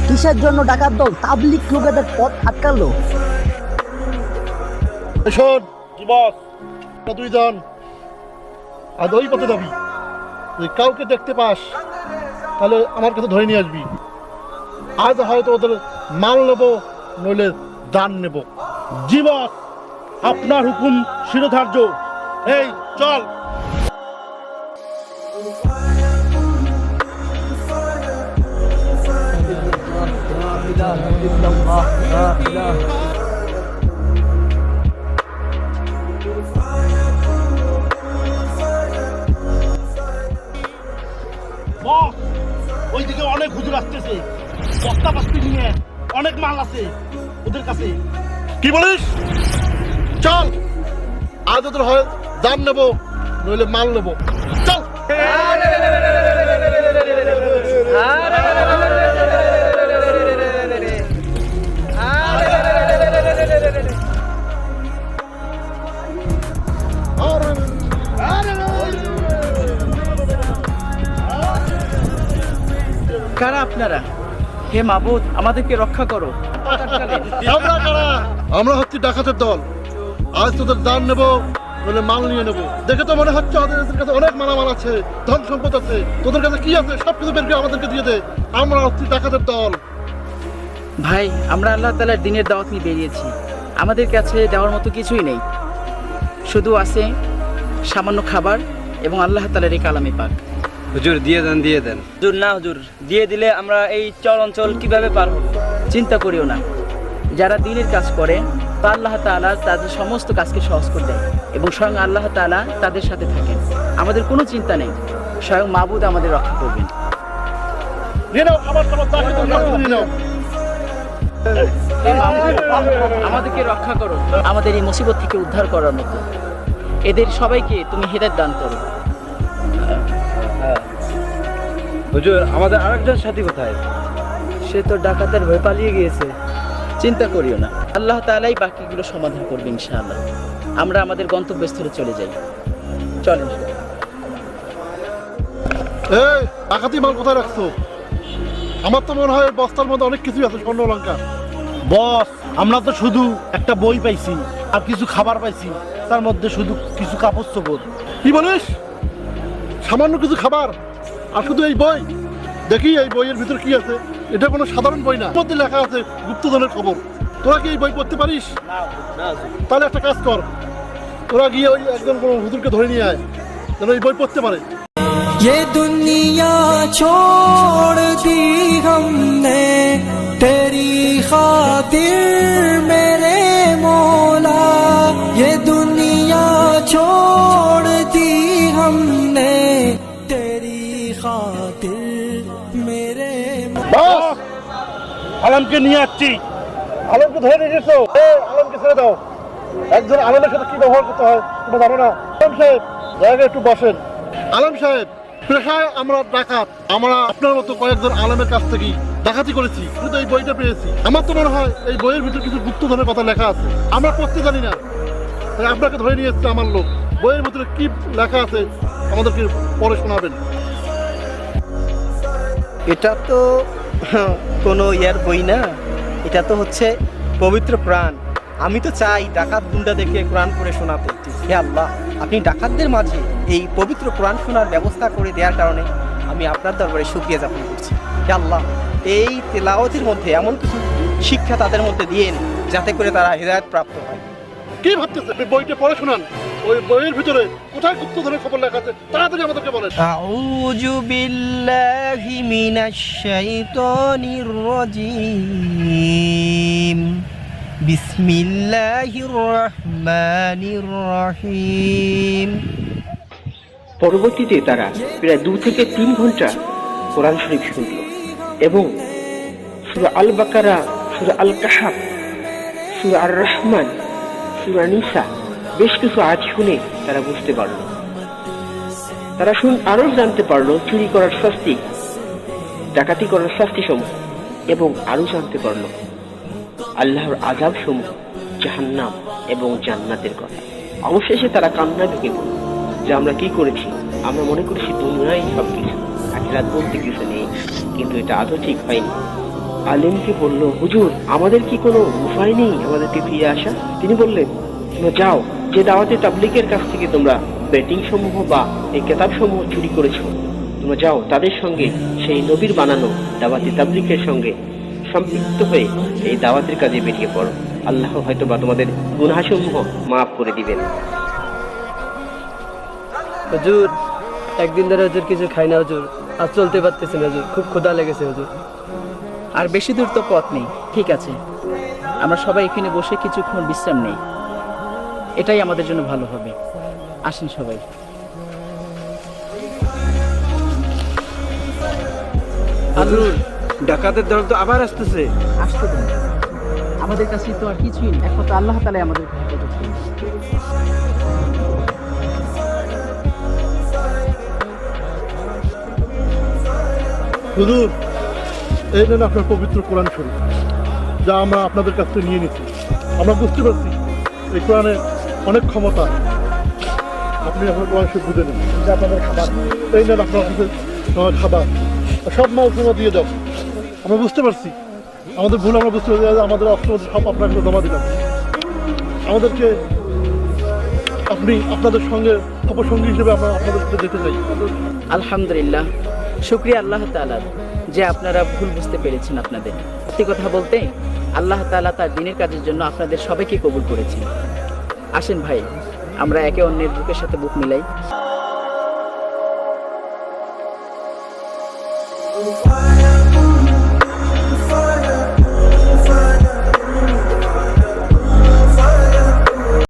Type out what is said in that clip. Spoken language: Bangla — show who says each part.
Speaker 1: কিসের জন্য ডাকাত দল তাবলিগ লোকেদের পথ আটকালো?
Speaker 2: শোন কি বস, দুইজন আর ওই পথে যাবি। তুই কাউকে দেখতে পাস তাহলে আমার কাছে ধরে নিয়ে আসবি। আজ হয়তো ওদের মাল নেবো, নইলে দান নেব। জি বস, আপনার হুকুম শিরোধার্য। এই চল। বস, ওইদিকে অনেক হুজুর আসতেছে, বস্তা বস্তি নিয়ে অনেক মাল আছে ওদের কাছে। কি বলিস? চল, আজ ওদের হয় দান নেবো, নইলে মাল নেবো। চল।
Speaker 3: কারা আপনারা? হে মাবুদ, আমাদেরকে রক্ষা করো।
Speaker 2: আমরা কারা? আমরা হচ্ছি ডাকাতের দল। আজ তোদের দান নেবো, নইলে মাল নিয়ে নেবো। দেখে তো মনে হচ্ছে ওদের কাছে অনেক মালামাল আছে, ধন সম্পদ আছে। তোদের কাছে কি আছে সবকিছু বের করে আমাদেরকে দিয়ে দে। আমরা হচ্ছি ডাকাতের দল।
Speaker 3: ভাই, আমরা আল্লাহ তাআলার দ্বীনের দাওয়াত নিয়ে বেরিয়েছি। আমাদের কাছে দেওয়ার মতো কিছুই নেই, শুধু আছে সামান্য খাবার এবং আল্লাহ তাআলার এই কালামে পাক।
Speaker 4: হুজুর দিয়ে দেন, দিয়ে দেন।
Speaker 5: হুজুর না, হুজুর দিয়ে দিলে আমরা এই চর অঞ্চল কিভাবে পার হব?
Speaker 3: চিন্তা করিও না, যারা দ্বীনের কাজ করে তা আল্লাহ তাআলা তাদের সমস্ত কাজকে সহজ করে দেয় এবং স্বয়ং আল্লাহ তাআলা তাদের সাথে থাকেন। আমাদের কোনো চিন্তা নেই, স্বয়ং মাবুদ আমাদের রক্ষা করবেন।
Speaker 2: নিয়ে নাও খাবার টাবার, ডাকাতের কাছ থেকে নিয়ে নাও।
Speaker 3: হে মাবুদ, আমাদেরকে রক্ষা করো, আমাদের এই মুসিবত থেকে উদ্ধার করার মতো এদের সবাইকে তুমি হেদায়েত দান করো।
Speaker 4: হুজুর, আমাদের আরেকজন সাথী কোথায়?
Speaker 3: সে তো ডাকাতের ভয় পালিয়ে গিয়েছে। চিন্তা করিও না, আল্লাহ তাআলাই বাকিগুলো সমাধান করবে ইনশাআল্লাহ। আমরা আমাদের গন্তব্যস্থলে চলে যাই। চলেন।
Speaker 2: এই ডাকাতি মাল কোথায় রাখছো? আমার তো মনে হয় বস্তার মধ্যে অনেক কিছুই আছে, স্বর্ণ অলংকার। বস, আমরা তো শুধু একটা বই পাইছি আর কিছু খাবার পাইছি, তার মধ্যে শুধু কিছু কাপড় চোপড়। কি বলিস? সামান্য কিছু খাবার আর শুধু এই বই? দেখি এই বইয়ের ভিতর কি আছে। এটা কোনো সাধারণ বই না, এর মধ্যে লেখা আছে গুপ্তধনের খবর। তোরা কি এই বই পড়তে পারিস? তাহলে একটা কাজ কর, তোরা গিয়ে ওই একজন কোনো হুজুরকে ধরে নিয়ে আয়, যেন এই বই পড়তে পারে।
Speaker 6: ये दुनिया छोड़ दी हमने तेरी खातिर मेरे मौला, ये दुनिया छोड़ दी हमने तेरी खातिर मेरे
Speaker 2: বস, আলমকে নিয়ে আসছি। আলমকে ধরে নিয়ে গেছো? আলমকে ছেড়ে দাও। একজন আলমের সাথে কি ব্যবহার করতে হয় তোমরা জানো না? আলম সাহেব, জায়গায় একটু বসেন। আলম সাহেব, পেশায় আমরা ডাকাত। আমরা আপনার মতো কয়েকজন আলমের কাছ থেকে ডাকাতি করেছি, শুধু এই বইটা পেয়েছি। আমার তো মনে হয় এই বইয়ের ভিতরে কিছু গুপ্তধনের কথা লেখা আছে, আমরা পড়তে জানি না, তাই আপনাকে ধরে নিয়ে এসছে আমার লোক। বইয়ের ভিতরে কি লেখা আছে আমাদেরকে পড়ে শোনাবেন।
Speaker 5: এটা তো কোনো ইয়ার বই না, এটা তো হচ্ছে পবিত্র কোরআন। আমি তো চাই ডাকাত গুন্ডা দেখে কোরআন পড়ে শোনাতে। হে আল্লাহ, আপনি ডাকাতদের মাঝে এই পবিত্র কোরআন শোনার ব্যবস্থা করে দেওয়ার কারণে আমি আপনার দরবারে শুকরিয়া জ্ঞাপন করছি। হে আল্লাহ, এই তেলাওয়াতের মধ্যে এমন কিছু শিক্ষা তাদের মধ্যে দিয়েন যাতে করে তারা হেদায়েত প্রাপ্ত হয়।
Speaker 2: কি ভাবতেছে? বইটা পড়ে শোনান। ওই বইয়ের ভিতরে কোথায় গুপ্তধনের খবর লেখা আছে তাড়াতাড়ি আমাদেরকে বলেন।
Speaker 5: আউযু বিল্লাহি মিনাশ শাইতানির রাজীম। বিসমিল্লাহির রহমানির রহিম।
Speaker 7: পরবর্তীতে তারা প্রায় 2 থেকে 3 ঘন্টা কোরআন শরীফ শুনল এবং সূরা আল বাকারা, সূরা আল কাহাফ, সূরা আর রহমান, সূরা নিসা বেশ কিছু আয়াত শুনে তারা বুঝতে পারল। তারা আরো জানতে পারলো চুরি করার শাস্তি, ডাকাতি করার শাস্তি সমূহ এবং আরো জানতে পারলো আল্লাহর আযাব সমূহ, জাহান্নাম এবং জান্নাতের কথা। অবশেষে তারা কান্নায় ঢুকে পড়ল যে আমরা কি করেছি। আমরা মনে করেছি দুনিয়ায় সবকিছু, আখিরাত বলতে কিছু নেই, কিন্তু এটা আদৌ ঠিক হয়নি। আলিমকে বলল, হুজুর আমাদের কি কোনো উপায় নেই আমাদেরকে ফিরে আসা? তিনি বললেন, তোমরা যাও, যে দাওয়াতে তাবলিগের কাছ থেকে তোমরা বেটিং সমূহ বা এই কেতাব সমূহ চুরি করেছো, তোমরা যাও তাদের সঙ্গে সেই নবীর বানানো দাওয়াতে তাবলিগের সঙ্গে সম্পৃক্ত হয়ে এই দাওয়াতের কাজে বেরিয়ে পড়ো। আল্লাহ হয়তো বা তোমাদের গুনাহসমূহ মাফ করে দিবেন।
Speaker 5: হুজুর একদিন ধরে হুজুর কিছু খাই না হুজুর, আর চলতে পারতেছি না হুজুর, খুব ক্ষুধা লেগেছে হুজুর।
Speaker 3: আর বেশি দূর তো পথ নেই। ঠিক আছে, আমরা সবাই এখানে বসে কিছুক্ষণ বিশ্রাম নেই, এটাই আমাদের জন্য ভালো হবে। আসেন সবাই।
Speaker 4: হুজুর ডাকাতের দল তো আবার আসতেছে।
Speaker 3: আসতে দিন, আমাদের কাছে তো আর কিছুই নেই, একমাত্র আল্লাহ তাআলাই আমাদের হেফাজত করবেন।
Speaker 2: হুজুর, এই নেন আপনার পবিত্র কোরআন শরীফ, যা আমরা আপনাদের কাছ থেকে নিয়ে নিচ্ছি। আমরা বুঝতে পারছি এই কোরআনে অনেক ক্ষমতা, আপনি আপনার কোরআন শরীফ বুঝে নেন। যে আপনাদের খাবার, এই নেন আপনার খাবার, সব মাল জমা দিয়ে যাও। আমরা বুঝতে পারছি আমাদের ভুল, আমরা বুঝতে পারছি যে আমাদের অস্ত্র সব আপনার কাছে জমা দিলাম। আমাদেরকে আপনি আপনাদের সঙ্গে অপসঙ্গী হিসেবে আমরা আপনাদের সাথে যেতে চাই।
Speaker 3: আলহামদুলিল্লাহ, শুকরিয়া আল্লাহ তাআলার যে আপনারা ভুল বুঝতে পেরেছেন আপনাদের। সত্যি কথা বলতে আল্লাহ তাআলা তার দ্বীনের কাজের জন্য আপনাদের সবাইকে কবুল করেছেন। আসেন ভাই, আমরা একে অন্যের বুকের সাথে বুক মিলাই।